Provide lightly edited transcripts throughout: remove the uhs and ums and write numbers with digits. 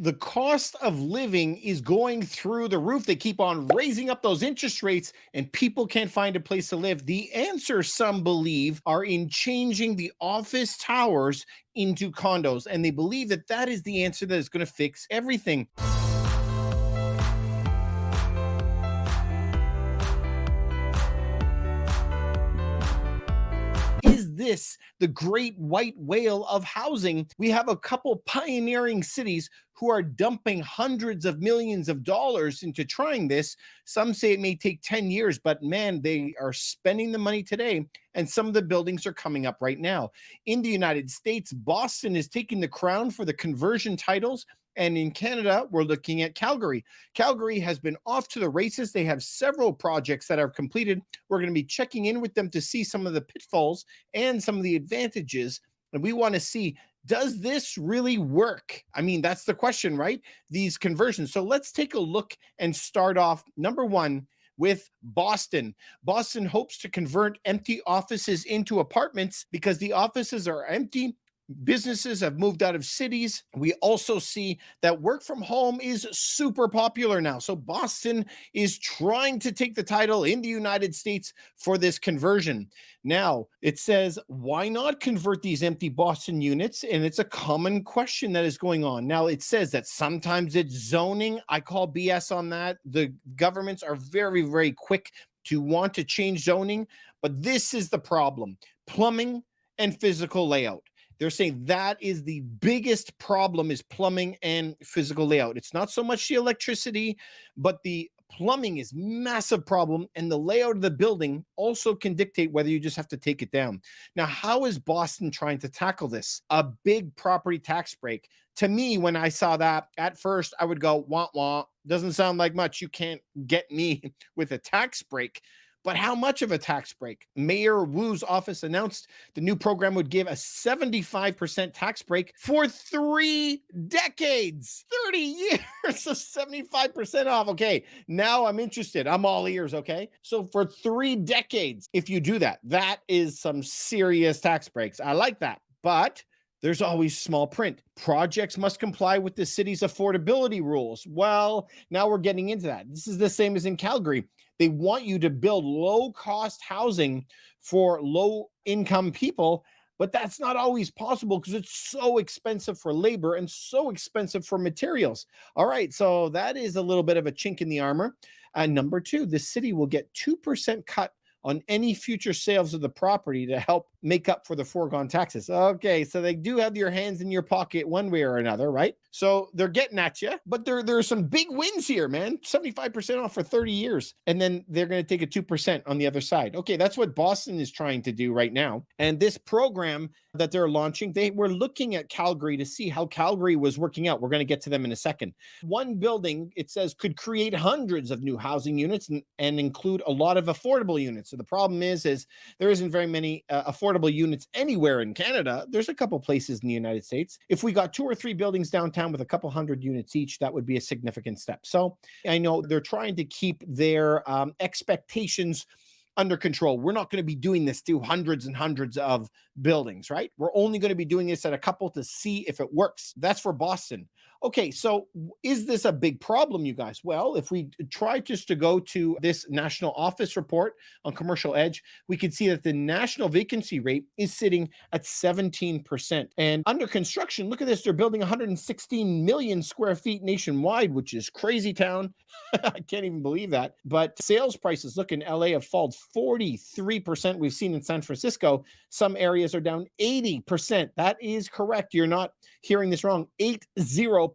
The cost of living is going through the roof. They keep on raising up those interest rates and people can't find a place to live. The answer, some believe, are in changing the office towers into condos. And they believe that that is the answer that is going to fix everything. Is this the great white whale of housing? We have a couple pioneering cities who are dumping hundreds of millions of dollars into trying this. Some say it may take 10 years, but man, they are spending the money today. And some of the buildings are coming up right now. In the United States, Boston is taking the crown for the conversion titles. And in Canada, we're looking at Calgary. Calgary has been off to the races. They have several projects that are completed. We're going to be checking in with them to see some of the pitfalls and some of the advantages. And we want to see, does this really work? I mean, that's the question, right? These conversions. So let's take a look and start off. Number one, with Boston. Boston hopes to convert empty offices into apartments because the offices are empty. Businesses have moved out of cities. We also see that work from home is super popular now. So Boston is trying to take the title in the United States for this conversion. Now, it says, why not convert these empty Boston units? And it's a common question that is going on. Now, it says that sometimes it's zoning. I call BS on that. The governments are very, very quick to want to change zoning, but this is the problem: plumbing and physical layout. They're saying that is the biggest problem, is plumbing and physical layout. It's not so much the electricity, but the plumbing is massive problem, and the layout of the building also can dictate whether you just have to take it down. Now, how is Boston trying to tackle this? A big property tax break. To me, when I saw that at first, I would go, wah, wah, doesn't sound like much. You can't get me with a tax break. But how much of a tax break? Mayor Wu's office announced the new program would give a 75% tax break for 3 decades, 30 years, so 75% off. Okay, now I'm interested. I'm all ears, okay? So for 3 decades, if you do that, that is some serious tax breaks. I like that. But there's always small print. Projects must comply with the city's affordability rules. Well, now we're getting into that. This is the same as in Calgary. They want you to build low-cost housing for low-income people, but that's not always possible because it's so expensive for labor and so expensive for materials. All right, so that is a little bit of a chink in the armor. Number two, the city will get 2% cut on any future sales of the property to help make up for the foregone taxes. Okay, so they do have your hands in your pocket one way or another, right? So they're getting at you, but there are some big wins here, man. 75% off for 30 years. And then they're going to take a 2% on the other side. Okay, that's what Boston is trying to do right now. And this program that they're launching, they were looking at Calgary to see how Calgary was working out. We're going to get to them in a second. One building, it says, could create hundreds of new housing units and include a lot of affordable units. So the problem is there isn't very many affordable units anywhere in Canada. There's a couple places in the United States. If we got 2 or 3 buildings downtown with a couple hundred units each, that would be a significant step. So I know they're trying to keep their expectations under control. We're not going to be doing this to hundreds and hundreds of buildings, right? We're only going to be doing this at a couple to see if it works. That's for Boston. Okay, so is this a big problem, you guys? Well, if we try just to go to this national office report on Commercial Edge, we can see that the national vacancy rate is sitting at 17%. And under construction, look at this, they're building 116 million square feet nationwide, which is crazy town. I can't even believe that. But sales prices, look, in LA have fallen 43%. We've seen in San Francisco, some areas are down 80%. That is correct. You're not hearing this wrong. 80%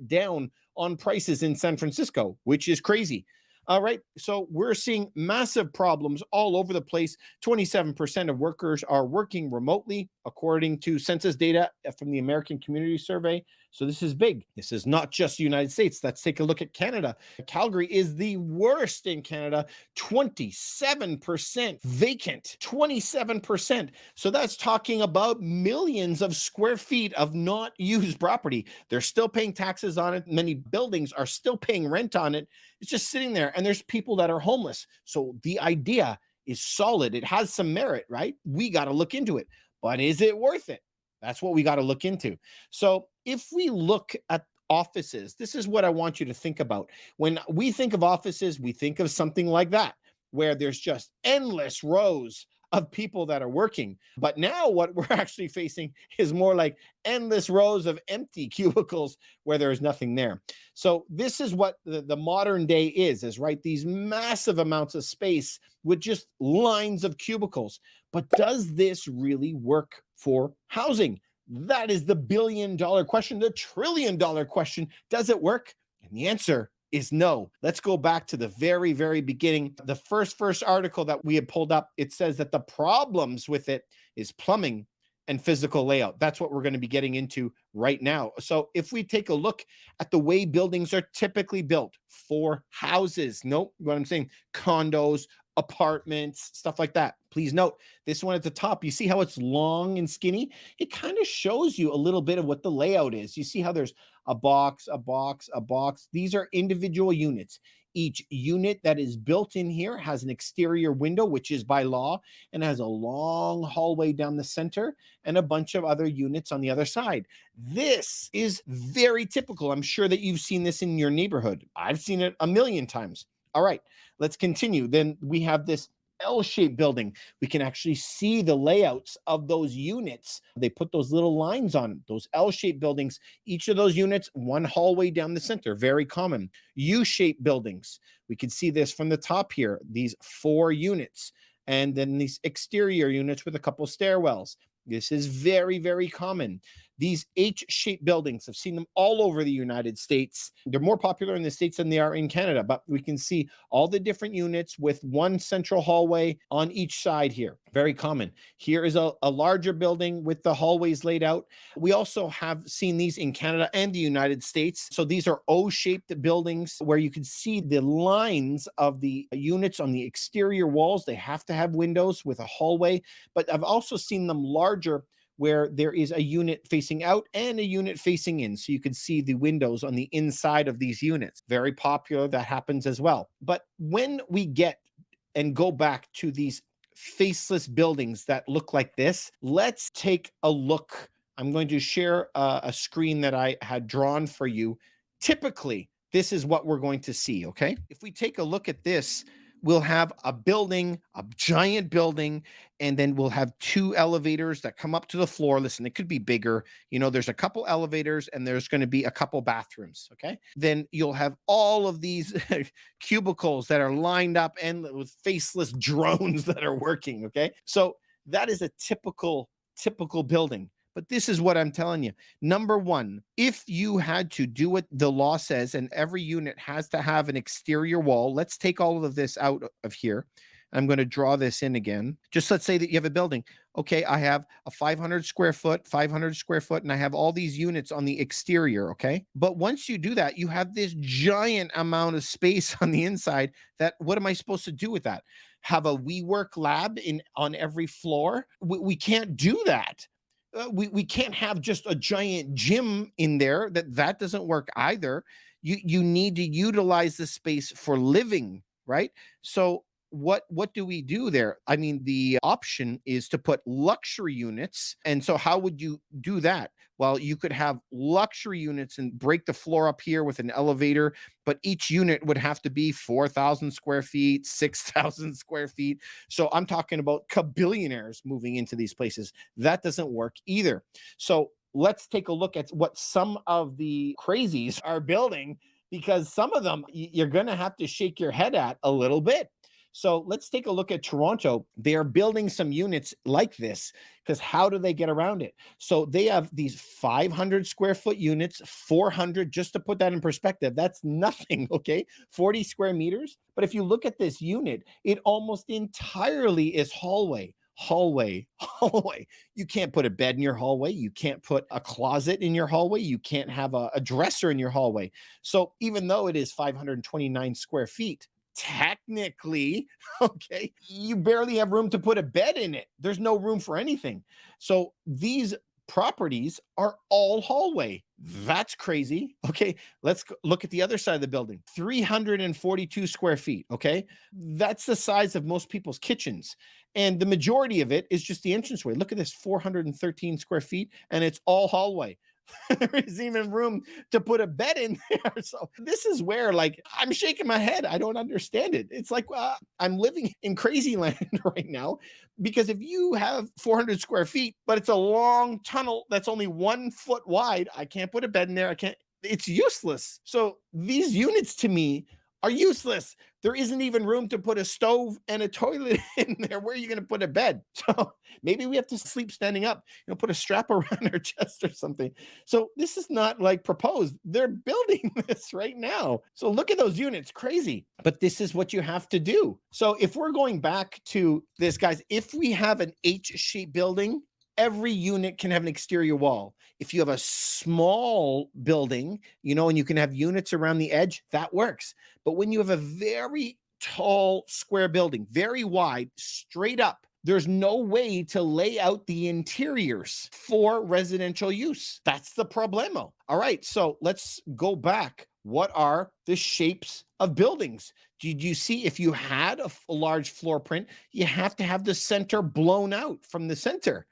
down on prices in San Francisco, which is crazy. All right. So we're seeing massive problems all over the place. 27% of workers are working remotely, according to census data from the American Community Survey. So this is big. This is not just the United States. Let's take a look at Canada. Calgary is the worst in Canada, 27% vacant, 27%. So that's talking about millions of square feet of not used property. They're still paying taxes on it. Many buildings are still paying rent on it. It's just sitting there, and there's people that are homeless. So the idea is solid. It has some merit, right? We got to look into it. But is it worth it? That's what we got to look into. So if we look at offices. This is what I want you to think about. When we think of offices, we think of something like that, where there's just endless rows of people that are working. But now what we're actually facing is more like endless rows of empty cubicles where there's nothing there. So this is what the modern day is right? These massive amounts of space with just lines of cubicles. But does this really work for housing? That is the $1 billion question, the $1 trillion question. Does it work? And the answer is no. Let's go back to the very, very beginning. The first article that we had pulled up, it says that the problems with it is plumbing and physical layout. That's what we're going to be getting into right now. So if we take a look at the way buildings are typically built for houses, note what I'm saying, condos, apartments, stuff like that. Please note this one at the top. You see how it's long and skinny? It kind of shows you a little bit of what the layout is. You see how there's a box, a box, a box. These are individual units. Each unit that is built in here has an exterior window, which is by law, and has a long hallway down the center and a bunch of other units on the other side. This is very typical. I'm sure that you've seen this in your neighborhood. I've seen it a million times. All right, let's continue. Then we have this L-shaped building. We can actually see the layouts of those units. They put those little lines on those L-shaped buildings. Each of those units, one hallway down the center, very common. U-shaped buildings. We can see this from the top here, these 4 units, and then these exterior units with a couple stairwells. This is very, very common. These H-shaped buildings, I've seen them all over the United States. They're more popular in the States than they are in Canada, but we can see all the different units with one central hallway on each side here. Very common. Here is a larger building with the hallways laid out. We also have seen these in Canada and the United States. So these are O-shaped buildings where you can see the lines of the units on the exterior walls. They have to have windows with a hallway, but I've also seen them larger where there is a unit facing out and a unit facing in. So you can see the windows on the inside of these units. Very popular. That happens as well. But when we get and go back to these faceless buildings that look like this, let's take a look. I'm going to share a screen that I had drawn for you. Typically, this is what we're going to see, okay? If we take a look at this, we'll have a building, a giant building, and then we'll have 2 elevators that come up to the floor. Listen, it could be bigger. You know, there's a couple elevators and there's going to be a couple bathrooms, okay? Then you'll have all of these cubicles that are lined up and with faceless drones that are working, okay? So that is a typical building. But this is what I'm telling you. Number one, if you had to do what the law says and every unit has to have an exterior wall, let's take all of this out of here. I'm going to draw this in again. Just let's say that you have a building. Okay, I have a 500 square foot, and I have all these units on the exterior, okay? But once you do that, you have this giant amount of space on the inside that, what am I supposed to do with that? Have a WeWork lab on every floor? We can't do that. We can't have just a giant gym in there. That doesn't work either. You need to utilize the space for living, right? So what do we do there? I mean, the option is to put luxury units. And so how would you do that? Well, you could have luxury units and break the floor up here with an elevator, but each unit would have to be 4,000 square feet, 6,000 square feet. So I'm talking about kabillionaires moving into these places. That doesn't work either. So let's take a look at what some of the crazies are building, because some of them you're going to have to shake your head at a little bit. So let's take a look at Toronto. They are building some units like this, because how do they get around it? So they have these 500 square foot units, 400, just to put that in perspective, that's nothing, okay? 40 square meters. But if you look at this unit, it almost entirely is hallway. You can't put a bed in your hallway. You can't put a closet in your hallway. You can't have a dresser in your hallway. So even though it is 529 square feet, technically, okay, you barely have room to put a bed in it. There's no room for anything. So these properties are all hallway. That's crazy. Okay, let's look at the other side of the building. 342 square feet. Okay, that's the size of most people's kitchens. And the majority of it is just the entranceway. Look at this, 413 square feet, and it's all hallway. There isn't even room to put a bed in there. So this is where, like, I'm shaking my head. I don't understand it. It's like I'm living in crazy land right now, because if you have 400 square feet, but it's a long tunnel that's only 1 foot wide, I can't put a bed in there. I can't. It's useless. So these units to me are useless. There isn't even room to put a stove and a toilet in there. Where are you going to put a bed? So maybe we have to sleep standing up, put a strap around our chest or something. So this is not like proposed. They're building this right now. So look at those units, crazy. But this is what you have to do. So if we're going back to this, guys, if we have an H-shaped building, every unit can have an exterior wall. If you have a small building, and you can have units around the edge, that works. But when you have a very tall square building, very wide, straight up, there's no way to lay out the interiors for residential use. That's the problemo. All right, so let's go back. What are the shapes of buildings? Did you see, if you had a large floor print, you have to have the center blown out from the center.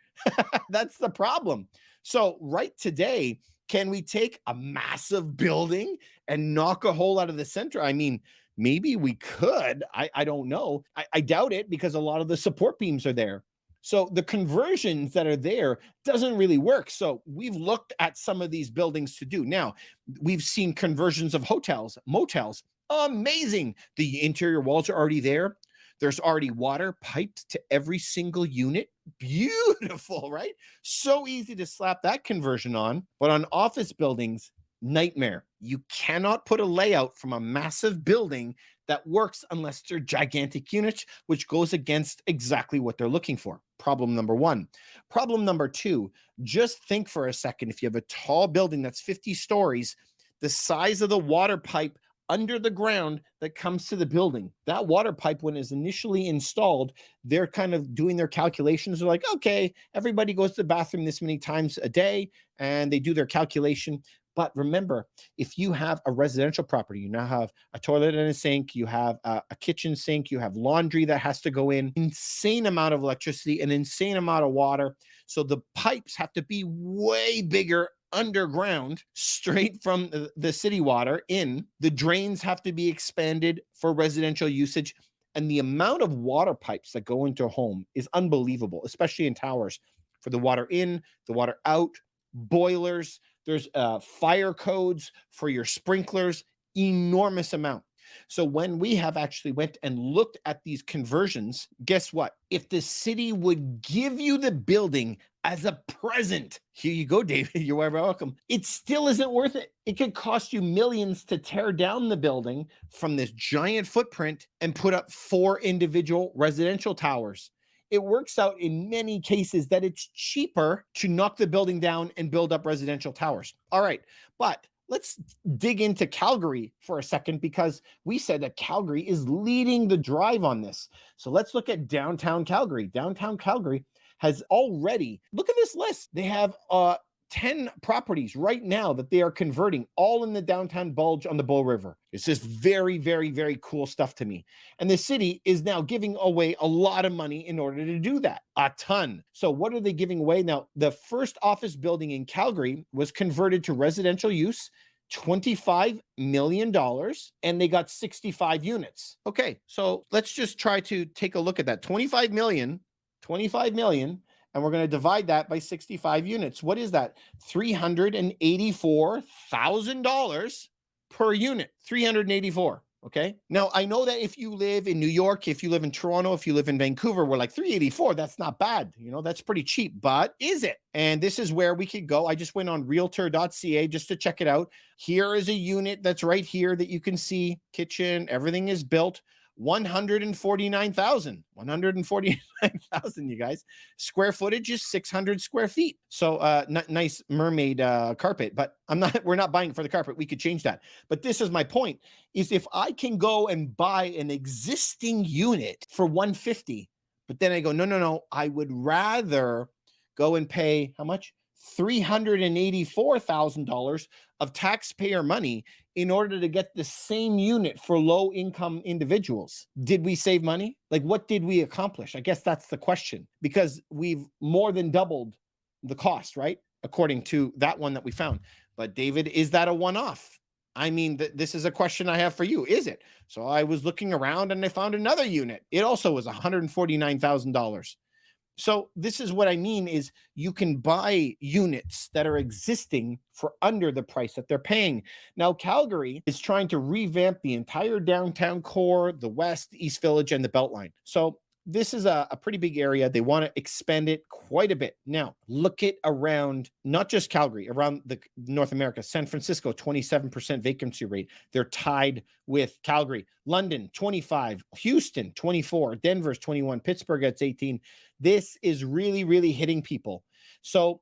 That's the problem. So right today, can we take a massive building and knock a hole out of the center? I mean, maybe we could. I don't know. I doubt it, because a lot of the support beams are there. So the conversions that are there doesn't really work. So we've looked at some of these buildings to do. Now, we've seen conversions of hotels, motels. Amazing. The interior walls are already there. There's already water piped to every single unit. Beautiful, right? So easy to slap that conversion on. But on office buildings, nightmare. You cannot put a layout from a massive building that works unless they're gigantic units, which goes against exactly what they're looking for. Problem number one. Problem number two, just think for a second. If you have a tall building that's 50 stories, the size of the water pipe under the ground that comes to the building, that water pipe, when it's initially installed, they're kind of doing their calculations. They're like, okay, everybody goes to the bathroom this many times a day, and they do their calculation. But remember, if you have a residential property, you now have a toilet and a sink, you have a kitchen sink, you have laundry that has to go in, insane amount of electricity, an insane amount of water. So the pipes have to be way bigger underground, straight from the city water in. The drains have to be expanded for residential usage. And the amount of water pipes that go into a home is unbelievable, especially in towers, for the water in, the water out, boilers. There's fire codes for your sprinklers, enormous amount. So when we have actually went and looked at these conversions, guess what? If the city would give you the building as a present, here you go, David, you're welcome, it still isn't worth it. It could cost you millions to tear down the building from this giant footprint and put up 4 individual residential towers. It works out in many cases that it's cheaper to knock the building down and build up residential towers. All right, but let's dig into Calgary for a second, because we said that Calgary is leading the drive on this. So let's look at downtown Calgary. Downtown Calgary has already, look at this list. They have 10 properties right now that they are converting, all in the downtown bulge on the Bow River. It's just very, very, very cool stuff to me. And the city is now giving away a lot of money in order to do that, a ton. So what are they giving away? Now, the first office building in Calgary was converted to residential use, $25 million, and they got 65 units. Okay, so let's just try to take a look at that. 25 million, and we're going to divide that by 65 units. What is that? $384,000 per unit. 384. Okay. Now, I know that if you live in New York, if you live in Toronto, if you live in Vancouver, we're like 384. That's not bad. That's pretty cheap. But is it? And this is where we could go. I just went on realtor.ca just to check it out. Here is a unit that's right here that you can see. Kitchen, everything is built. 149,000, you guys. Square footage is 600 square feet. So nice mermaid carpet, but we're not buying it for the carpet. We could change that. But this is my point, is if I can go and buy an existing unit for 150, but then I go, no, I would rather go and pay how much? $384,000 of taxpayer money in order to get the same unit for low income individuals. Did we save money? Like, what did we accomplish? I guess that's the question, because we've more than doubled the cost, right? according to that one that we found. But David, is that a one-off? I mean, this is a question I have for you. Is it? So I was looking around and I found another unit. It also was $149,000. So this is what I mean is you can buy units that are existing for under the price that they're paying. Now, Calgary is trying to revamp the entire downtown core, the West, East Village, and the Beltline. So this is a pretty big area. They want to expand it quite a bit. Now, look at around, not just Calgary, around the North America. San Francisco, 27% vacancy rate. They're tied with Calgary. London, 25. Houston, 24. Denver's 21. Pittsburgh, that's 18. This is really, really hitting people. So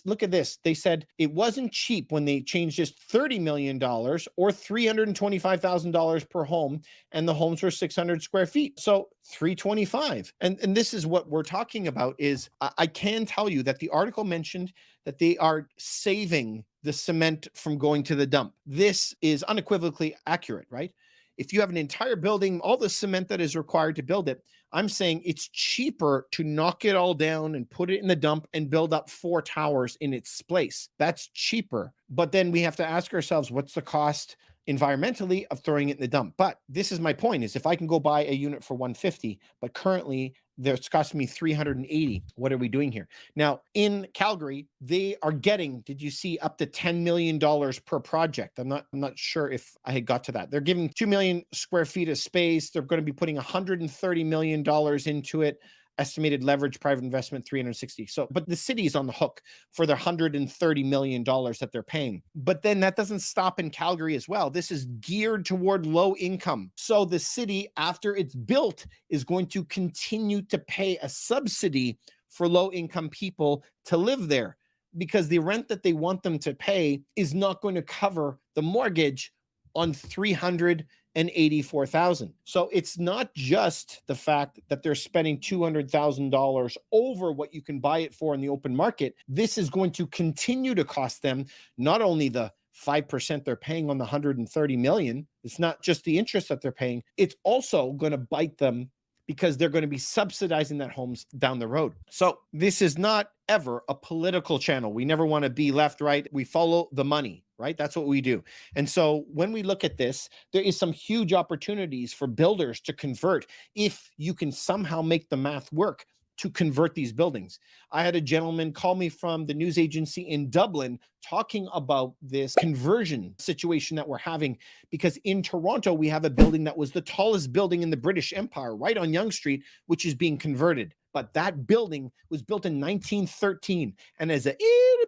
look at this. They said it wasn't cheap when they changed just $30 million or $325,000 per home, and the homes were 600 square feet. So 325. And this is what we're talking about is I can tell you that the article mentioned that they are saving the cement from going to the dump. This is unequivocally accurate, right? If you have an entire building, all the cement that is required to build it, I'm saying it's cheaper to knock it all down and put it in the dump and build up 4 towers in its place. That's cheaper. But then we have to ask ourselves, what's the cost environmentally of throwing it in the dump? But this is my point, is if I can go buy a unit for 150, but currently it's costing me 380, what are we doing here? Now, in Calgary, they are getting, did you see, up to $10 million per project? I'm not sure if I had got to that. They're giving 2 million square feet of space. They're going to be putting $130 million into it. Estimated leverage, private investment, 360. So, but the city is on the hook for their $130 million that they're paying. But then that doesn't stop in Calgary as well. This is geared toward low income. So the city, after it's built, is going to continue to pay a subsidy for low income people to live there, because the rent that they want them to pay is not going to cover the mortgage on $384,000. So it's not just the fact that they're spending $200,000 over what you can buy it for in the open market. This is going to continue to cost them not only the 5% they're paying on the 130 million. It's not just the interest that they're paying. It's also going to bite them because they're going to be subsidizing that homes down the road. So this is not ever a political channel. We never want to be left, right. We follow the money, right? That's what we do. And so when we look at this, there is some huge opportunities for builders to convert if you can somehow make the math work to convert these buildings. I had a gentleman call me from the news agency in Dublin talking about this conversion situation that we're having, because in Toronto, we have a building that was the tallest building in the British Empire, right on Yonge Street, which is being converted. But that building was built in 1913 and has a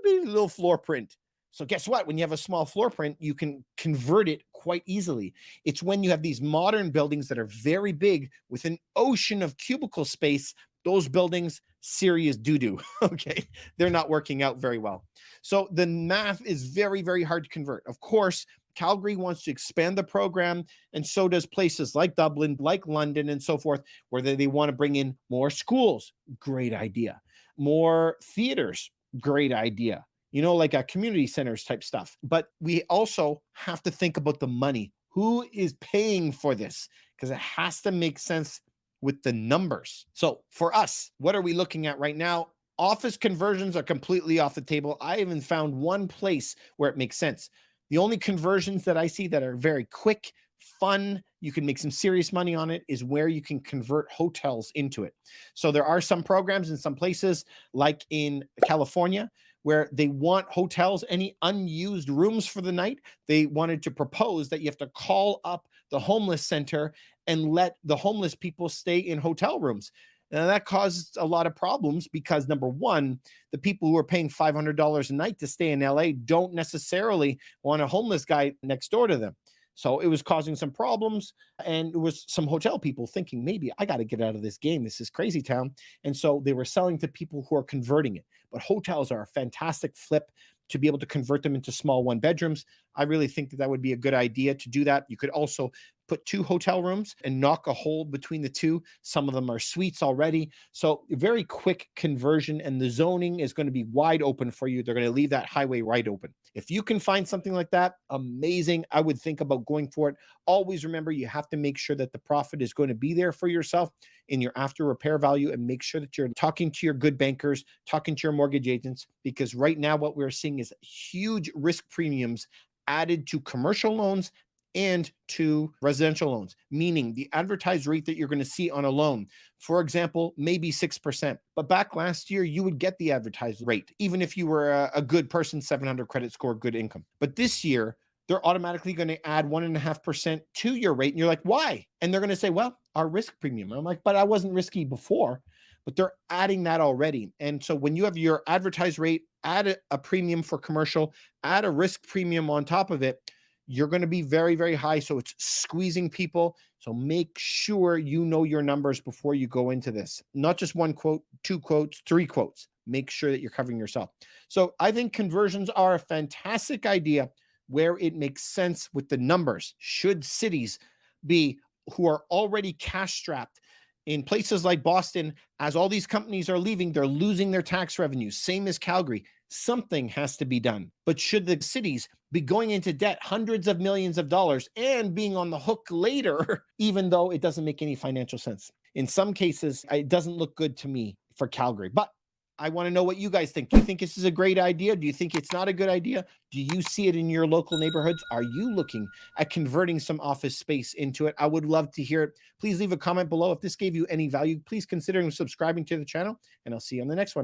little floor print. So guess what? When you have a small floor print, you can convert it quite easily. It's when you have these modern buildings that are very big with an ocean of cubicle space, those buildings, serious doo-doo, okay? They're not working out very well. So the math is very, very hard to convert. Of course, Calgary wants to expand the program, and so does places like Dublin, like London, and so forth, where they want to bring in more schools. Great idea. More theaters. Great idea. Like a community centers type stuff. But we also have to think about the money. Who is paying for this? Because it has to make sense with the numbers. So for us, what are we looking at right now? Office conversions are completely off the table. I haven't found one place where it makes sense. The only conversions that I see that are very quick, fun, you can make some serious money on it, is where you can convert hotels into it. So there are some programs in some places, like in California, where they want hotels, any unused rooms for the night, they wanted to propose that you have to call up the homeless center and let the homeless people stay in hotel rooms. Now that caused a lot of problems because, number one, the people who are paying $500 a night to stay in LA don't necessarily want a homeless guy next door to them. So it was causing some problems, and it was some hotel people thinking, maybe I got to get out of this game. This is crazy town. And so they were selling to people who are converting it. But hotels are a fantastic flip to be able to convert them into small 1 bedrooms. I really think that would be a good idea to do that. You could also put 2 hotel rooms and knock a hole between the two. Some of them are suites already. So very quick conversion, and the zoning is going to be wide open for you. They're going to leave that highway right open. If you can find something like that, amazing. I would think about going for it. Always remember, you have to make sure that the profit is going to be there for yourself in your after repair value, and make sure that you're talking to your good bankers, talking to your mortgage agents, because right now what we're seeing is huge risk premiums added to commercial loans and to residential loans, meaning the advertised rate that you're going to see on a loan, for example, maybe 6%. But back last year, you would get the advertised rate, even if you were a good person, 700 credit score, good income. But this year, they're automatically going to add 1.5% to your rate. And you're like, why? And they're going to say, well, our risk premium. And I'm like, but I wasn't risky before. But they're adding that already. And so when you have your advertised rate, add a premium for commercial, add a risk premium on top of it, you're going to be very, very high. So it's squeezing people. So make sure you know your numbers before you go into this. Not just one quote, 2 quotes, 3 quotes. Make sure that you're covering yourself. So I think conversions are a fantastic idea where it makes sense with the numbers. Should cities be who are already cash strapped in places like Boston, as all these companies are leaving, they're losing their tax revenues, same as Calgary. Something has to be done. But should the cities be going into debt, hundreds of millions of dollars, and being on the hook later, even though it doesn't make any financial sense? In some cases, it doesn't look good to me for Calgary. But I want to know what you guys think. Do you think this is a great idea? Do you think it's not a good idea? Do you see it in your local neighborhoods? Are you looking at converting some office space into it? I would love to hear it. Please leave a comment below. If this gave you any value, please consider subscribing to the channel, and I'll see you on the next one.